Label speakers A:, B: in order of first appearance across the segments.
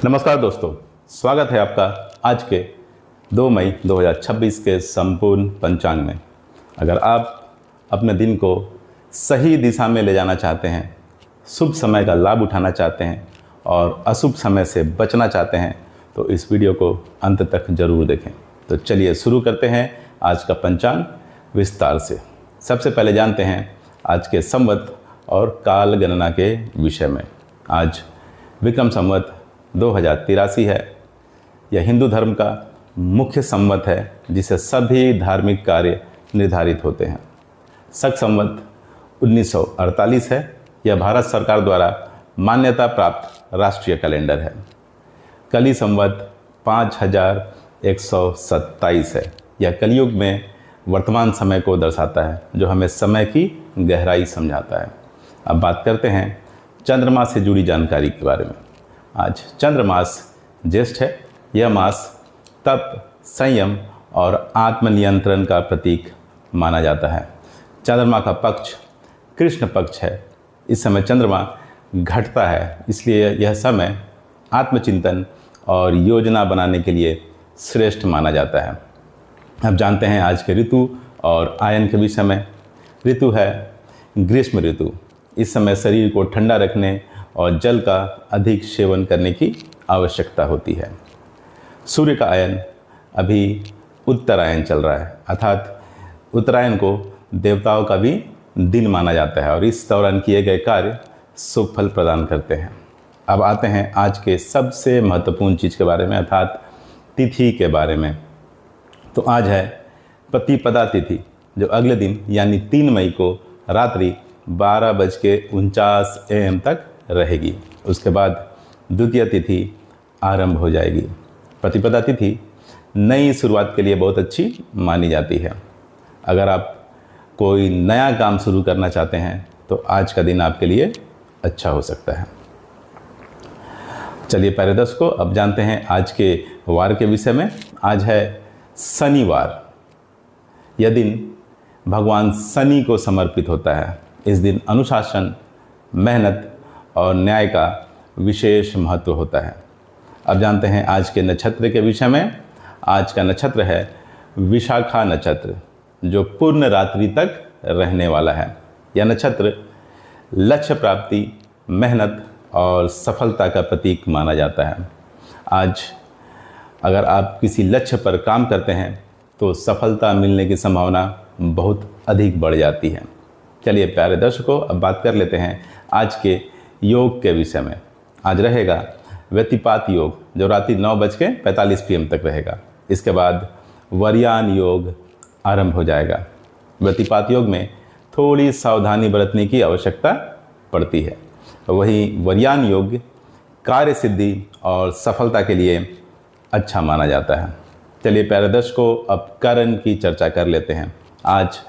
A: नमस्कार दोस्तों, स्वागत है आपका आज के 2 मई 2026 के संपूर्ण पंचांग में। अगर आप अपने दिन को सही दिशा में ले जाना चाहते हैं, शुभ समय का लाभ उठाना चाहते हैं और अशुभ समय से बचना चाहते हैं तो इस वीडियो को अंत तक जरूर देखें। तो चलिए शुरू करते हैं आज का पंचांग विस्तार से। सबसे पहले जानते हैं आज के संवत और काल गणना के विषय में। आज विक्रम संवत 2083 है। यह हिंदू धर्म का मुख्य संवत है जिसे सभी धार्मिक कार्य निर्धारित होते हैं। शक संवत 1948 है। यह भारत सरकार द्वारा मान्यता प्राप्त राष्ट्रीय कैलेंडर है। कली संवत 5127 है। यह कलयुग में वर्तमान समय को दर्शाता है जो हमें समय की गहराई समझाता है। अब बात करते हैं चंद्रमा से जुड़ी जानकारी के बारे में। आज चंद्रमास ज्येष्ठ है। यह मास तप, संयम और आत्मनियंत्रण का प्रतीक माना जाता है। चंद्रमा का पक्ष कृष्ण पक्ष है। इस समय चंद्रमा घटता है, इसलिए यह समय आत्मचिंतन और योजना बनाने के लिए श्रेष्ठ माना जाता है। अब जानते हैं आज के ऋतु और आयन के विषय में। ऋतु है ग्रीष्म ऋतु। इस समय शरीर को ठंडा रखने और जल का अधिक सेवन करने की आवश्यकता होती है। सूर्य का आयन अभी उत्तरायण चल रहा है, अर्थात उत्तरायण को देवताओं का भी दिन माना जाता है और इस दौरान किए गए कार्य शुभ फल प्रदान करते हैं। अब आते हैं आज के सबसे महत्वपूर्ण चीज़ के बारे में, अर्थात तिथि के बारे में। तो आज है प्रतिपदा तिथि, जो अगले दिन यानी 3 मई को रात्रि 12:49 AM तक रहेगी। उसके बाद द्वितीय तिथि आरंभ हो जाएगी। प्रतिपदा तिथि नई शुरुआत के लिए बहुत अच्छी मानी जाती है। अगर आप कोई नया काम शुरू करना चाहते हैं तो आज का दिन आपके लिए अच्छा हो सकता है। चलिए प्यारे दर्शकों, अब जानते हैं आज के वार के विषय में। आज है शनिवार। यह दिन भगवान शनि को समर्पित होता है। इस दिन अनुशासन, मेहनत और न्याय का विशेष महत्व होता है। अब जानते हैं आज के नक्षत्र के विषय में। आज का नक्षत्र है विशाखा नक्षत्र, जो पूर्ण रात्रि तक रहने वाला है। यह नक्षत्र लक्ष्य प्राप्ति, मेहनत और सफलता का प्रतीक माना जाता है। आज अगर आप किसी लक्ष्य पर काम करते हैं तो सफलता मिलने की संभावना बहुत अधिक बढ़ जाती है। चलिए प्यारे दर्शकों, अब बात कर लेते हैं आज के योग के विषय में। आज रहेगा व्यतिपात योग, जो रात्रि 9:45 PM तक रहेगा। इसके बाद वर्यान योग आरंभ हो जाएगा। व्यतिपात योग में थोड़ी सावधानी बरतने की आवश्यकता पड़ती है। वहीं वर्यान योग कार्य सिद्धि और सफलता के लिए अच्छा माना जाता है। चलिए प्यारे दर्शकों, अब करण की चर्चा कर लेते हैं। आज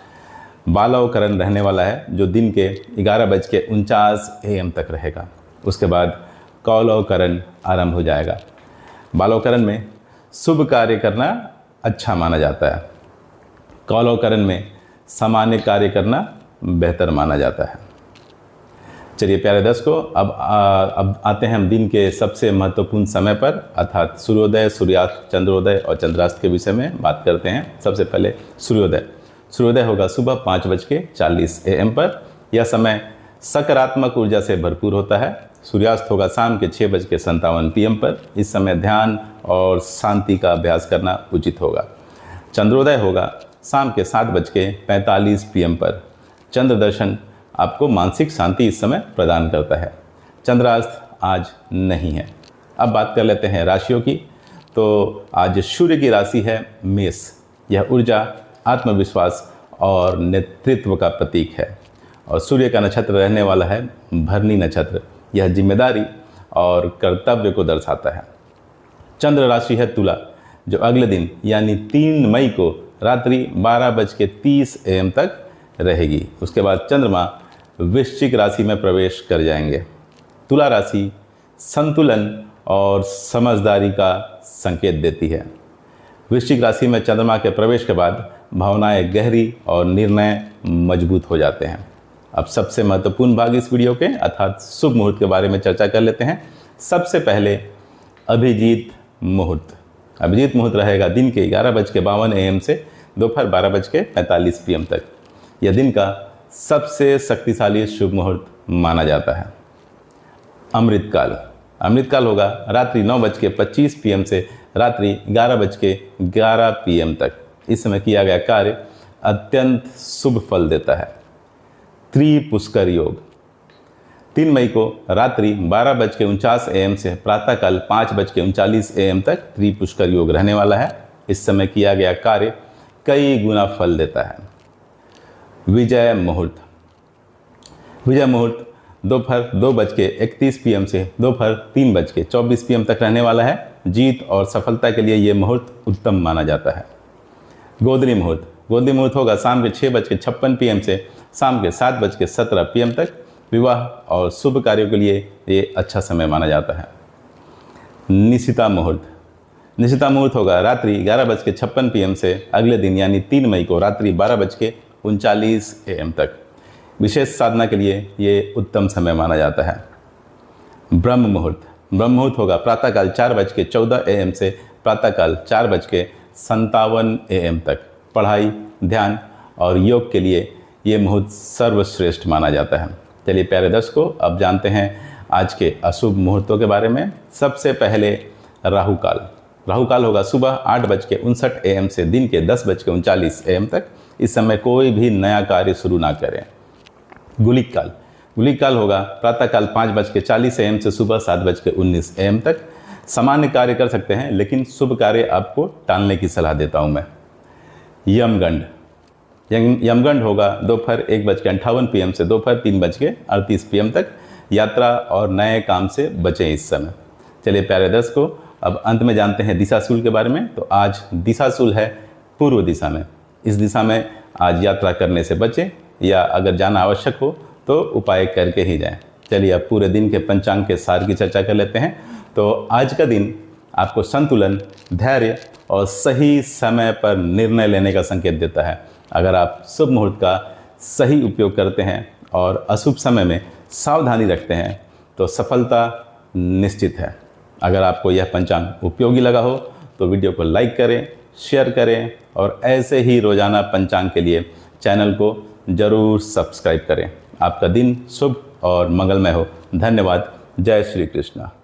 A: बालव करण रहने वाला है, जो दिन के 11:49 AM तक रहेगा। उसके बाद कौलव करण आरंभ हो जाएगा। बालव करण में शुभ कार्य करना अच्छा माना जाता है। कौलव करण में सामान्य कार्य करना बेहतर माना जाता है। चलिए प्यारे दर्शकों, अब आते हैं हम दिन के सबसे महत्वपूर्ण समय पर, अर्थात सूर्योदय, सूर्यास्त, चंद्रोदय और चंद्रास्त के विषय में बात करते हैं। सबसे पहले सूर्योदय। सूर्योदय होगा सुबह 5:40 AM पर। यह समय सकारात्मक ऊर्जा से भरपूर होता है। सूर्यास्त होगा शाम के 6:57 PM पर। इस समय ध्यान और शांति का अभ्यास करना उचित होगा। चंद्रोदय होगा शाम के 7:45 PM पर। चंद्र दर्शन आपको मानसिक शांति इस समय प्रदान करता है। चंद्रास्त आज नहीं है। अब बात कर लेते हैं राशियों की। तो आज सूर्य की राशि है मेष। यह ऊर्जा, आत्मविश्वास और नेतृत्व का प्रतीक है और सूर्य का नक्षत्र रहने वाला है भरणी नक्षत्र। यह जिम्मेदारी और कर्तव्य को दर्शाता है। चंद्र राशि है तुला, जो अगले दिन यानी 3 मई को रात्रि 12:30 AM तक रहेगी। उसके बाद चंद्रमा वृश्चिक राशि में प्रवेश कर जाएंगे। तुला राशि संतुलन और समझदारी का संकेत देती है। वृश्चिक राशि में चंद्रमा के प्रवेश के बाद भावनाएं गहरी और निर्णय मजबूत हो जाते हैं। अब सबसे महत्वपूर्ण भाग इस वीडियो के, अर्थात शुभ मुहूर्त के बारे में चर्चा कर लेते हैं। सबसे पहले अभिजीत मुहूर्त। अभिजीत मुहूर्त रहेगा दिन के 11:52 AM से दोपहर 12:45 PM तक। यह दिन का सबसे शक्तिशाली शुभ मुहूर्त माना जाता है। अमृतकाल। अमृतकाल होगा रात्रि 9:25 PM से रात्रि 11:11 PM तक। इस समय किया गया कार्य अत्यंत शुभ फल देता है। त्रिपुष्कर योग। 3 मई को रात्रि 12:49 AM से प्रातःकाल 5:39 AM तक त्रिपुष्कर योग रहने वाला है। इस समय किया गया कार्य कई गुना फल देता है। विजय मुहूर्त। विजय मुहूर्त दोपहर 2:31 PM से दोपहर 3:24 PM तक रहने वाला है। जीत और सफलता के लिए ये मुहूर्त उत्तम माना जाता है। गोधनी मुहूर्त। गोधनी मुहूर्त होगा शाम के 6:56 PM से शाम के 7:17 PM तक। विवाह और शुभ कार्यों के लिए ये अच्छा समय माना जाता है। निशिता मुहूर्त। निशिता मुहूर्त होगा रात्रि 11:56 PM से अगले दिन यानी 3 मई को रात्रि 12:39 AM तक। विशेष साधना के लिए ये उत्तम समय माना जाता है। ब्रह्म मुहूर्त। ब्रह्म मुहूर्त होगा प्रातःकाल 4:14 AM से प्रातःकाल 4:57 AM तक। पढ़ाई, ध्यान और योग के लिए ये मुहूर्त सर्वश्रेष्ठ माना जाता है। चलिए प्यारे दर्शकों, अब जानते हैं आज के अशुभ मुहूर्तों के बारे में। सबसे पहले राहु काल। राहु काल होगा सुबह 8:59 AM से दिन के 10:39 AM तक। इस समय कोई भी नया कार्य शुरू ना करें। गुलिक काल। गुलिक काल होगा प्रातःकाल 5:40 AM से सुबह 7:19 AM तक। सामान्य कार्य कर सकते हैं लेकिन शुभ कार्य आपको टालने की सलाह देता हूं मैं। यमगंड। यमगंड होगा दोपहर 1:58 PM से दोपहर 3:38 PM तक। यात्रा और नए काम से बचें इस समय। चलिए प्यारे दर्शकों, अब अंत में जानते हैं दिशाशूल के बारे में। तो आज दिशाशूल है पूर्व दिशा में। इस दिशा में आज यात्रा करने से बचें या अगर जाना आवश्यक हो तो उपाय करके ही जाएं। चलिए अब पूरे दिन के पंचांग के सार की चर्चा कर लेते हैं। तो आज का दिन आपको संतुलन, धैर्य और सही समय पर निर्णय लेने का संकेत देता है। अगर आप शुभ मुहूर्त का सही उपयोग करते हैं और अशुभ समय में सावधानी रखते हैं तो सफलता निश्चित है। अगर आपको यह पंचांग उपयोगी लगा हो तो वीडियो को लाइक करें, शेयर करें और ऐसे ही रोजाना पंचांग के लिए चैनल को जरूर सब्सक्राइब करें। आपका दिन शुभ और मंगलमय हो। धन्यवाद। जय श्री कृष्ण।